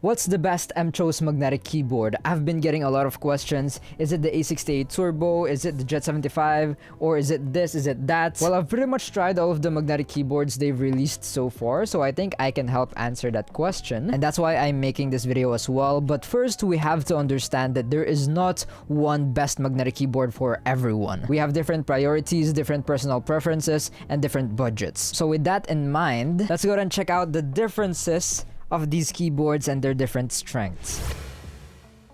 What's the best MCHOSE magnetic keyboard? I've been getting a lot of questions. Is it the A68 Turbo? Is it the Jet 75? Or is it this? Is it that? Well, I've pretty much tried all of the magnetic keyboards they've released so far, so I think I can help answer that question. And that's why I'm making this video as well. But first, we have to understand that there is not one best magnetic keyboard for everyone. We have different priorities, different personal preferences, and different budgets. So with that in mind, let's go ahead and check out the differences of these keyboards and their different strengths.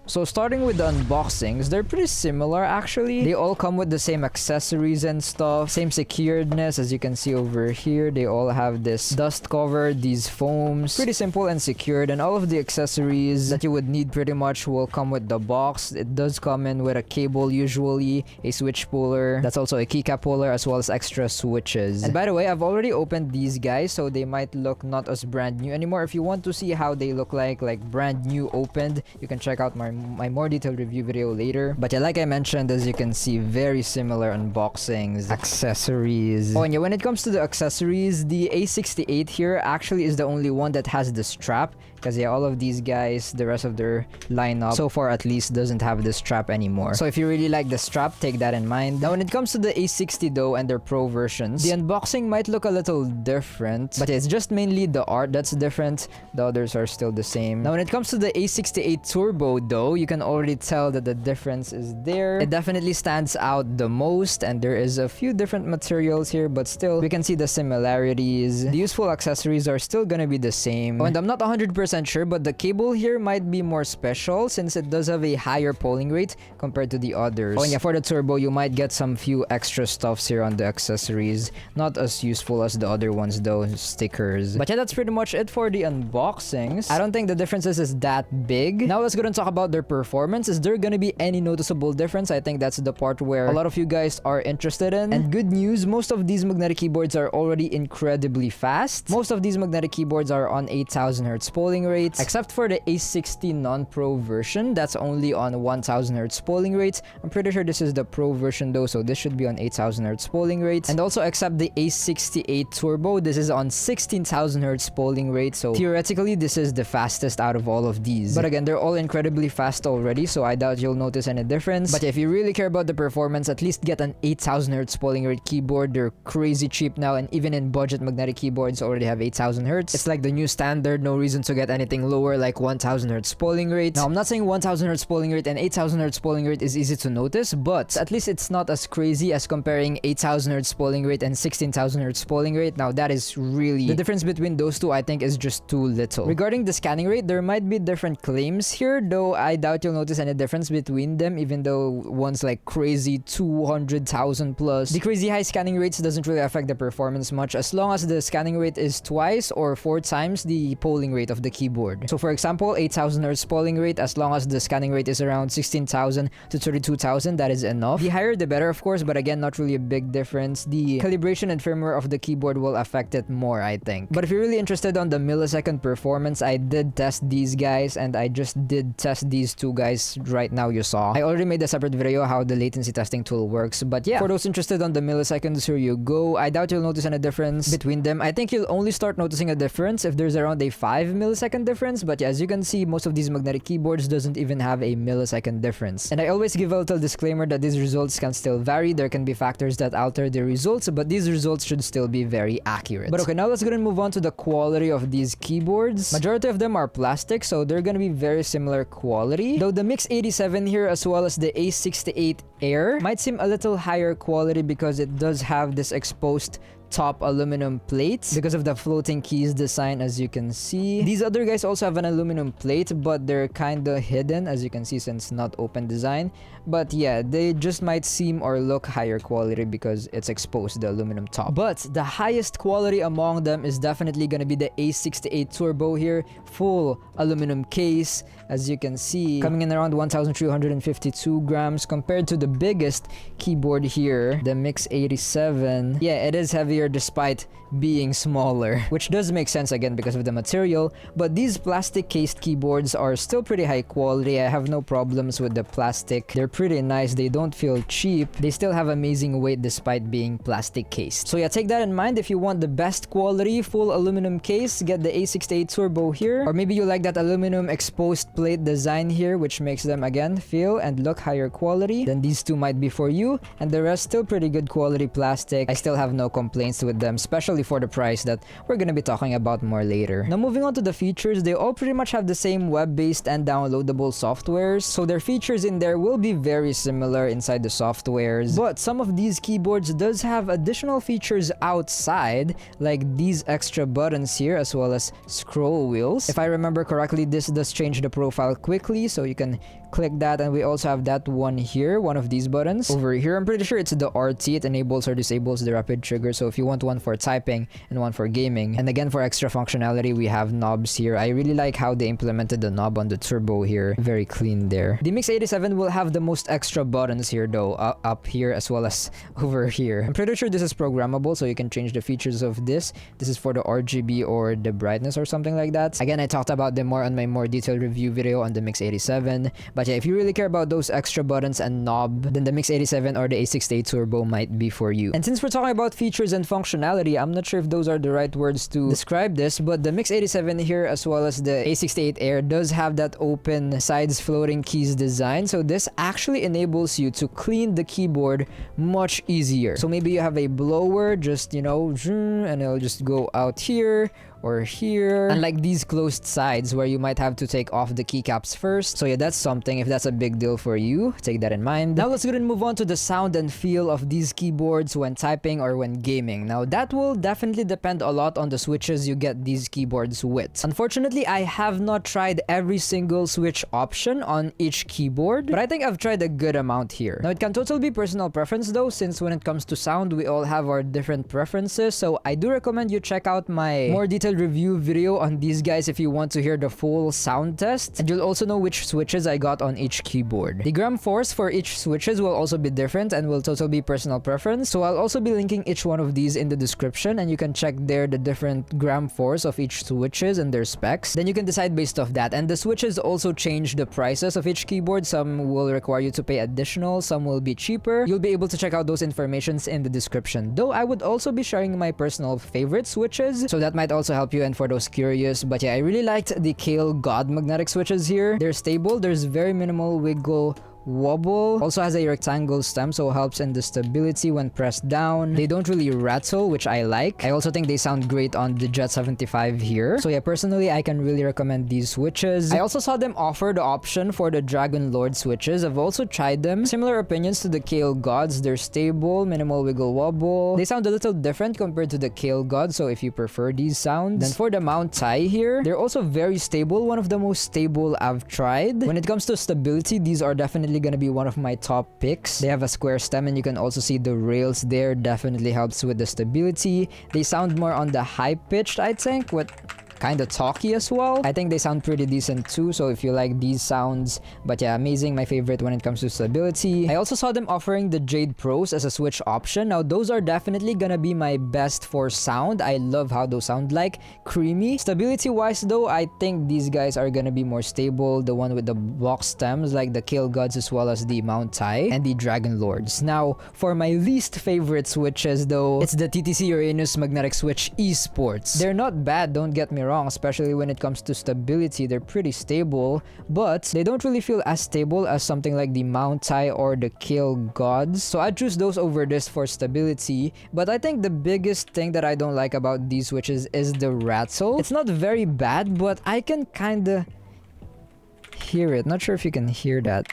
So starting with the unboxings, they're pretty similar actually. They all come with the same accessories and stuff, same securedness as you can see over here. They all have this dust cover, these foams, pretty simple and secured, and all of the accessories that you would need pretty much will come with the box. It does come in with a cable usually, a switch puller, that's also a keycap puller, as well as extra switches. And by the way, I've already opened these guys, so they might look not as brand new anymore. If you want to see how they look like brand new opened, you can check out my more detailed review video later. But yeah, like I mentioned, as you can see, very similar unboxings, accessories. Oh, and yeah, when it comes to the accessories, the A68 here actually is the only one that has the strap, because yeah, all of these guys, the rest of their lineup so far at least, doesn't have the strap anymore. So if you really like the strap, take that in mind. Now when it comes to the A60 though and their pro versions, the unboxing might look a little different, but yeah, it's just mainly the art that's different. The others are still the same. Now when it comes to the A68 Turbo though, you can already tell that the difference is there. It definitely stands out the most, and there is a few different materials here, but still we can see the similarities. The useful accessories are still gonna be the same. Oh, and I'm not 100% sure, but the cable here might be more special since it does have a higher polling rate compared to the others. Oh, and yeah, for the Turbo, you might get some few extra stuffs here on the accessories. Not as useful as the other ones though, stickers. But yeah, that's pretty much it for the unboxings. I don't think the differences is that big. Now let's go and talk about their performance. Is there gonna be any noticeable difference? I think that's the part where a lot of you guys are interested in. And good news, most of these magnetic keyboards are already incredibly fast. Most of these magnetic keyboards are on 8000 Hz polling rates, except for the A60 non-pro version. That's only on 1000 Hz polling rates. I'm pretty sure this is the pro version though, so this should be on 8000 Hz polling rates. And also except the A68 Turbo, this is on 16000 Hz polling rate, so theoretically this is the fastest out of all of these. But again, they're all incredibly fast already, so I doubt you'll notice any difference. But if you really care about the performance, at least get an 8000 Hz polling rate keyboard. They're crazy cheap now, and even in budget magnetic keyboards already have 8000 Hz. It's like the new standard, no reason to get anything lower like 1000 Hz polling rate. Now I'm not saying 1000 Hz polling rate and 8000 Hz polling rate is easy to notice, but at least it's not as crazy as comparing 8000 Hz polling rate and 16000 Hz polling rate. Now that is really, the difference between those two I think is just too little. Regarding the scanning rate, there might be different claims here, though I doubt you'll notice any difference between them, even though one's like crazy 200,000 plus. The crazy high scanning rates doesn't really affect the performance much as long as the scanning rate is twice or 4 times the polling rate of the keyboard. So for example, 8000 Hz polling rate, as long as the scanning rate is around 16,000 to 32,000, that is enough. The higher the better, of course, but again, not really a big difference. The calibration and firmware of the keyboard will affect it more, I think. But if you're really interested on the millisecond performance, I did test these guys, and I just did test these two guys right now you saw. I already made a separate video how the latency testing tool works, but yeah, for those interested on the milliseconds, here you go. I doubt you'll notice any difference between them. I think you'll only start noticing a difference if there's around a 5 millisecond difference, but yeah, as you can see, most of these magnetic keyboards doesn't even have a millisecond difference. And I always give a little disclaimer that these results can still vary. There can be factors that alter the results, but these results should still be very accurate. But okay, now let's go and move on to the quality of these keyboards. Majority of them are plastic, so they're gonna be very similar quality, though the MX87 here as well as the A68 Air might seem a little higher quality because it does have this exposed top aluminum plates because of the floating keys design, as you can see. These other guys also have an aluminum plate, but they're kinda hidden, as you can see, since not open design. But yeah, they just might seem or look higher quality because it's exposed, the aluminum top. But the highest quality among them is definitely gonna be the A68 Turbo here. Full aluminum case, as you can see, coming in around 1352 grams compared to the biggest keyboard here, the MX87. Yeah, it is heavier here despite being smaller, which does make sense again because of the material. But these plastic cased keyboards are still pretty high quality. I have no problems with the plastic. They're pretty nice. They don't feel cheap. They still have amazing weight despite being plastic cased. So yeah, take that in mind. If you want the best quality full aluminum case, get the A68 Turbo here. Or maybe you like that aluminum exposed plate design here, which makes them again feel and look higher quality, then these two might be for you. And the rest still pretty good quality plastic. I still have no complaints with them, especially for the price that we're gonna be talking about more later. Now moving on to the features, they all pretty much have the same web-based and downloadable softwares, so their features in there will be very similar inside the softwares. But some of these keyboards does have additional features outside, like these extra buttons here as well as scroll wheels. If I remember correctly, this does change the profile quickly, so you can click that. And we also have that one here, one of these buttons over here. I'm pretty sure it's the RT. It enables or disables the rapid trigger, so if you want one for typing and one for gaming. And again, for extra functionality, we have knobs here. I really like how they implemented the knob on the Turbo here. Very clean there. The Mix 87 will have the most extra buttons here though, up here as well as over here. I'm pretty sure this is programmable, so you can change the features of this. This is for the RGB or the brightness or something like that. Again, I talked about them more on my more detailed review video on the Mix 87. But yeah, if you really care about those extra buttons and knob, then the Mix 87 or the A68 Turbo might be for you. And since we're talking about features and functionality, I'm not sure if those are the right words to describe this, but the Mix 87 here as well as the A68 Air does have that open sides floating keys design. So this actually enables you to clean the keyboard much easier. So maybe you have a blower, just, you know, and it'll just go out here or here, unlike these closed sides where you might have to take off the keycaps first. So yeah, that's something. If that's a big deal for you, take that in mind. Now let's go and move on to the sound and feel of these keyboards when typing or when gaming. Now that will definitely depend a lot on the switches you get these keyboards with. Unfortunately, I have not tried every single switch option on each keyboard, but I think I've tried a good amount here. Now it can totally be personal preference though, since when it comes to sound, we all have our different preferences. So I do recommend you check out my more detailed review video on these guys if you want to hear the full sound test, and you'll also know which switches I got on each keyboard. The gram force for each switches will also be different and will totally be personal preference, so I'll also be linking each one of these in the description, and you can check there the different gram force of each switches and their specs. Then you can decide based off that. And the switches also change the prices of each keyboard. Some will require you to pay additional, some will be cheaper. You'll be able to check out those informations in the description, though I would also be sharing my personal favorite switches, so that might also help you and for those curious. But yeah, I really liked the Kale God magnetic switches here. They're stable, there's very minimal wiggle wobble, also has a rectangle stem, so helps in the stability when pressed down. They don't really rattle, which I like. I also think they sound great on the Jet 75 here. So yeah, personally I can really recommend these switches. I also saw them offer the option for the Dragon Lord switches. I've also tried them. Similar opinions to the Kale Gods. They're stable, minimal wiggle wobble. They sound a little different compared to the Kale God, so if you prefer these sounds. Then for the Mount Tai here, they're also very stable, one of the most stable I've tried. When it comes to stability, these are definitely gonna be one of my top picks. They have a square stem and you can also see the rails there, definitely helps with the stability. They sound more on the high pitched, I think, with kind of talky as well. I think they sound pretty decent too, so if you like these sounds. But yeah, amazing, my favorite when it comes to stability. I also saw them offering the Jade Pros as a switch option. Now those are definitely gonna be my best for sound. I love how those sound, like creamy. Stability wise though, I think these guys are gonna be more stable. The one with the box stems, like the Kale Gods as well as the Mount Tai and the Dragon Lords. Now for my least favorite switches though, it's the TTC Uranus Magnetic Switch Esports. They're not bad, don't get me wrong, especially when it comes to stability. They're pretty stable, but they don't really feel as stable as something like the Mount Tai or the Kale Gods, so I'd choose those over this for stability. But I think the biggest thing that I don't like about these switches is the rattle. It's not very bad, but I can kinda hear it. Not sure if you can hear that.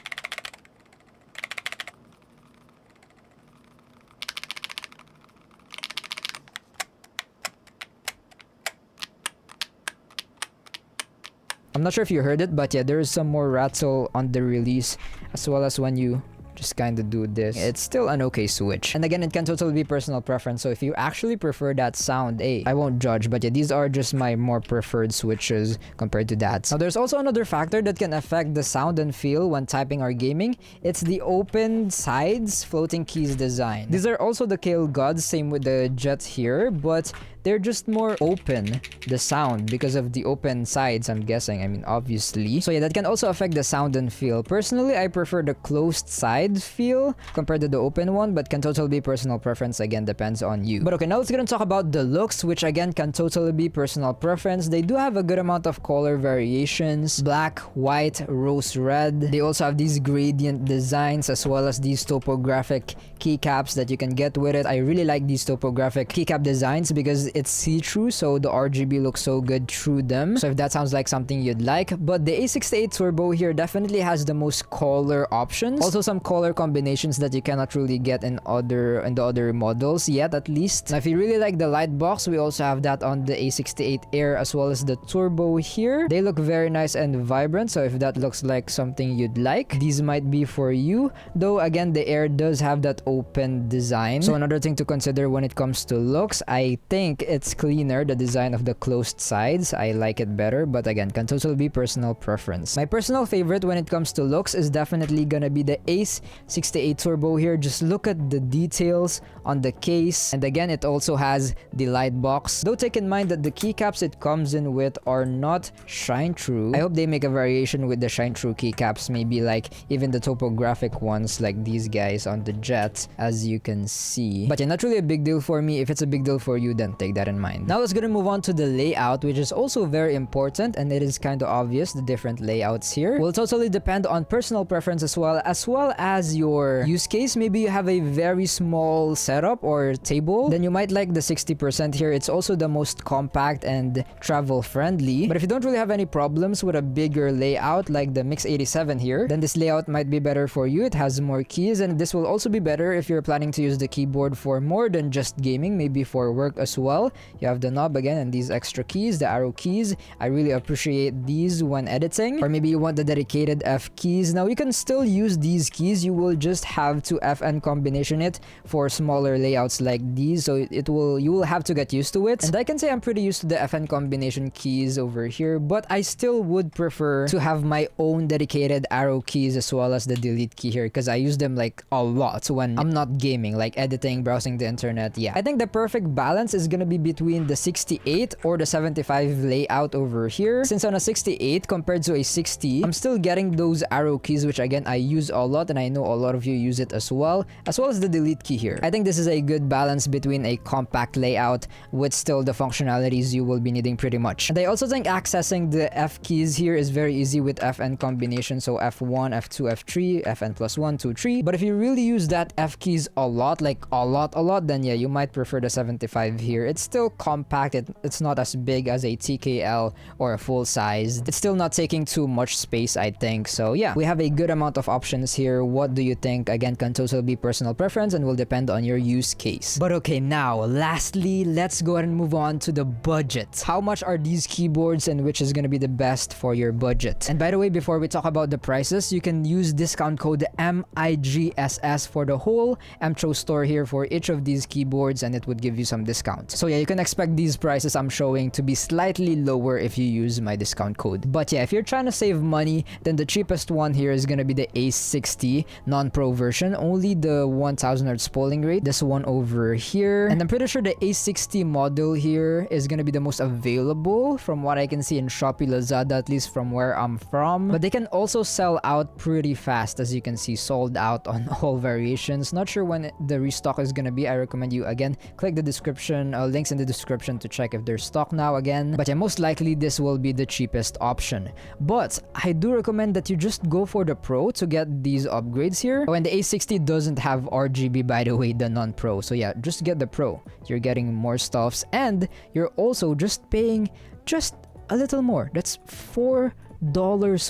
I'm not sure if you heard it, but yeah, there is some more rattle on the release as well as when you just kind of do this. It's still an okay switch. And again, it can totally be personal preference. So if you actually prefer that sound, I won't judge. But yeah, these are just my more preferred switches compared to that. Now, there's also another factor that can affect the sound and feel when typing or gaming. It's the open sides floating keys design. These are also the Kale Gods, same with the Jet here, but they're just more open, the sound, because of the open sides, I'm guessing. I mean, obviously. So yeah, that can also affect the sound and feel. Personally, I prefer the closed side feel compared to the open one, but can totally be personal preference. Again, depends on you. But okay, now let's get and talk about the looks, which again can totally be personal preference. They do have a good amount of color variations: black, white, rose red. They also have these gradient designs as well as these topographic keycaps that you can get with it. I really like these topographic keycap designs because it's see-through, so the RGB looks so good through them. So if that sounds like something you'd like. But the A68 Turbo here definitely has the most color options. Also some color combinations that you cannot really get in the other models yet, at least. Now if you really like the light box, we also have that on the A68 Air as well as the Turbo here. They look very nice and vibrant, so if that looks like something you'd like, these might be for you. Though again, the Air does have that open design. So another thing to consider when it comes to looks, I think it's cleaner, the design of the closed sides. I like it better, but again, can totally be personal preference. My personal favorite when it comes to looks is definitely gonna be the A68 Turbo here. Just look at the details on the case, and again, it also has the light box. Though take in mind that the keycaps it comes in with are not shine true. I hope they make a variation with the shine true keycaps, maybe like even the topographic ones like these guys on the Jet, as you can see. But yeah, not really a big deal for me. If it's a big deal for you, then take that in mind. Now let's gonna move on to the layout, which is also very important, and it is kind of obvious. The different layouts here will totally depend on personal preference as well as your use case. Maybe you have a very small setup or table, then you might like the 60% here. It's also the most compact and travel friendly. But if you don't really have any problems with a bigger layout like the Mix 87 here, then this layout might be better for you. It has more keys, and this will also be better if you're planning to use the keyboard for more than just gaming, maybe for work as well. You have the knob again and these extra keys, the arrow keys. I really appreciate these when editing. Or maybe you want the dedicated F keys. Now you can still use these keys. You will just have to FN combination it for smaller layouts like these. So you will have to get used to it. And I can say I'm pretty used to the FN combination keys over here, but I still would prefer to have my own dedicated arrow keys as well as the delete key here, because I use them like a lot when I'm not gaming, like editing, browsing the internet. Yeah, I think the perfect balance is gonna be between the 68 or the 75 layout over here. Since on a 68 compared to a 60, I'm still getting those arrow keys, which again I use a lot, and I know a lot of you use it as well as the delete key here. I think this is a good balance between a compact layout with still the functionalities you will be needing pretty much. And I also think accessing the F keys here is very easy with FN combination. So F1, F2, F3, FN plus 1, 2, 3. But if you really use that F keys a lot, like a lot, then yeah, you might prefer the 75 here. It's still compact. It's not as big as a TKL or a full size. It's still not taking too much space, I think. So yeah, we have a good amount of options here. What do you think? Again, can totally be personal preference and will depend on your use case. But okay, now lastly, let's go ahead and move on to the budget. How much are these keyboards and which is going to be the best for your budget? And by the way, before we talk about the prices, you can use discount code MIGSS for the whole MCHOSE store here for each of these keyboards, and it would give you some discount. So yeah, you can expect these prices I'm showing to be slightly lower if you use my discount code. But yeah, if you're trying to save money, then the cheapest one here is gonna be the A60 non-pro version, only the 1000 Hz polling rate, this one over here. And I'm pretty sure the A60 model here is gonna be the most available from what I can see in Shopee, Lazada, at least from where I'm from. But they can also sell out pretty fast, as you can see, sold out on all variations. Not sure when the restock is gonna be. I recommend you again click the description, links in the description to check if there's stock now again. But yeah, most likely this will be the cheapest option. But I do recommend that you just go for the Pro to get these upgrades here. Oh, and the A60 doesn't have RGB, by the way, the non-Pro. So yeah, just get the Pro. You're getting more stuffs, and you're also just paying just a little more. That's $4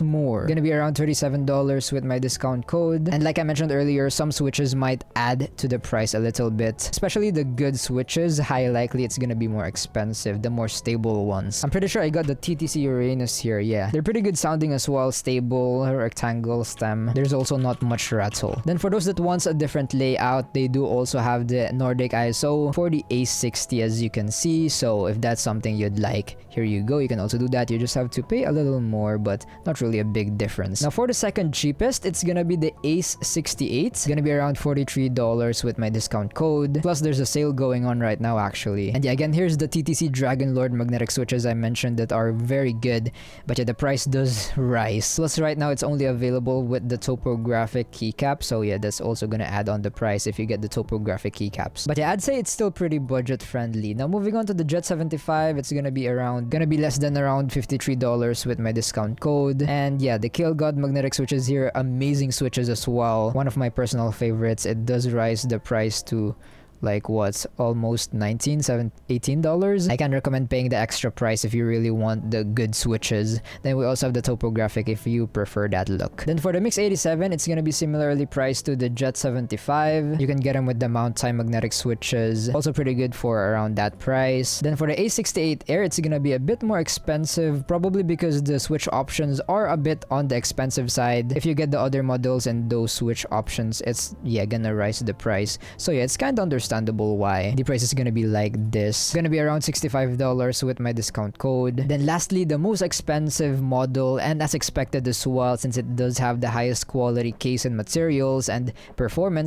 more. Gonna be around $37 with my discount code. And like I mentioned earlier, some switches might add to the price a little bit. Especially the good switches, high likely it's gonna be more expensive, the more stable ones. I'm pretty sure I got the TTC Uranus here, yeah. They're pretty good sounding as well, stable, rectangle stem. There's also not much rattle. Then for those that wants a different layout, they do also have the Nordic ISO for the A60 as you can see. So if that's something you'd like, here you go. You can also do that. You just have to pay a little more, but not really a big difference. Now for the second cheapest, it's gonna be the Ace 68. It's gonna be around $43 with my discount code. Plus there's a sale going on right now actually. And yeah, again, here's the TTC Dragon Lord magnetic switches I mentioned that are very good. But yeah, the price does rise. Plus right now it's only available with the topographic keycap. So yeah, that's also gonna add on the price if you get the topographic keycaps. But yeah, I'd say it's still pretty budget friendly. Now moving on to the Jet 75, it's gonna be less than around $53 with my discount code. And yeah, the Kill God magnetic switches here, amazing switches as well. One of my personal favorites. It does rise the price to like what's almost $18. I can recommend paying the extra price if you really want the good switches. Then we also have the topographic if you prefer that look. Then for the Mix 87, it's gonna be similarly priced to the Jet 75. You can get them with the Mount Time magnetic switches, also pretty good for around that price. Then for the A68 Air, it's gonna be a bit more expensive, probably because the switch options are a bit on the expensive side. If you get the other models and those switch options, it's gonna rise the price. So yeah, it's kind of understandable why the price is gonna be like this. It's gonna be around $65 with my discount code. Then lastly, the most expensive model, and as expected as well, since it does have the highest quality case and materials and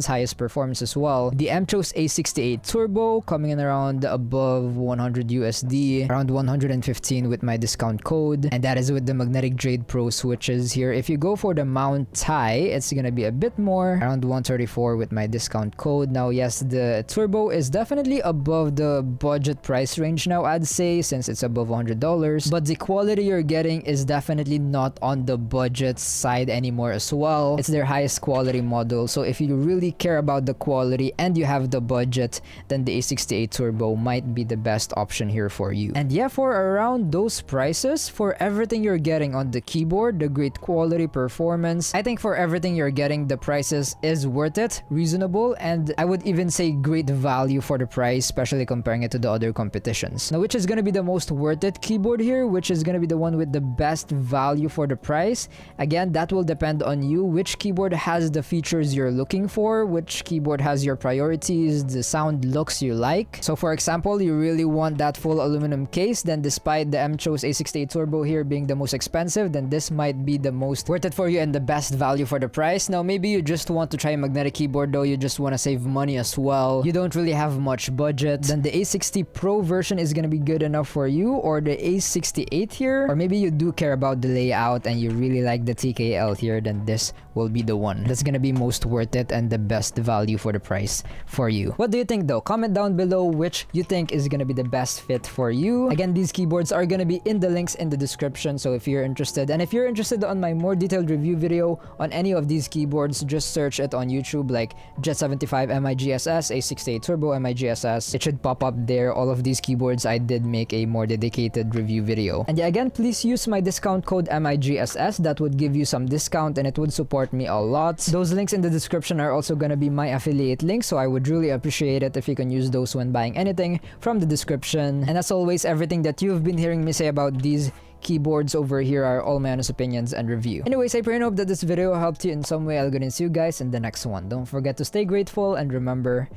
highest performance as well, the MCHOSE A68 Turbo, coming in around above 100 USD, around 115 with my discount code, and that is with the Magnetic Jade Pro switches here. If you go for the Mount Tai, it's gonna be a bit more, around 134 with my discount code. Now yes, the Turbo is definitely above the budget price range now, I'd say, since it's above $100, but the quality you're getting is definitely not on the budget side anymore as well. It's their highest quality model, so if you really care about the quality and you have the budget, then the A68 Turbo might be the best option here for you. And yeah, for around those prices, for everything you're getting on the keyboard, the great quality performance, I think for everything you're getting, the prices is worth it, reasonable, and I would even say great value for the price, especially comparing it to the other competitions. Now, which is gonna be the most worth it keyboard here? Which is gonna be the one with the best value for the price? Again, that will depend on you. Which keyboard has the features you're looking for? Which keyboard has your priorities, the sound looks you like? So for example, you really want that full aluminum case, then despite the MCHOSE A68 Turbo here being the most expensive, then this might be the most worth it for you and the best value for the price. Now, maybe you just want to try a magnetic keyboard though, you just want to save money as well. You don't really have much budget, then the A60 Pro version is gonna be good enough for you, or the A68 here, or maybe you do care about the layout and you really like the TKL here, then this will be the one that's gonna be most worth it and the best value for the price for you. What do you think though? Comment down below which you think is gonna be the best fit for you. Again, these keyboards are gonna be in the links in the description, so if you're interested, and if you're interested on my more detailed review video on any of these keyboards, just search it on YouTube, like Jet 75 MIGSS, A68 Turbo MIGSS. It should pop up there. All of these keyboards, I did make a more dedicated review video. And yeah, again, please use my discount code MIGSS. That would give you some discount and it would support me a lot. Those links in the description are also gonna be my affiliate links, so I would really appreciate it if you can use those when buying anything from the description. And as always, everything that you've been hearing me say about these keyboards over here are all my honest opinions and review. Anyways, I pray and hope that this video helped you in some way. I'll go and see you guys in the next one. Don't forget to stay grateful and remember,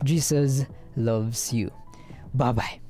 Jesus loves you. Bye bye.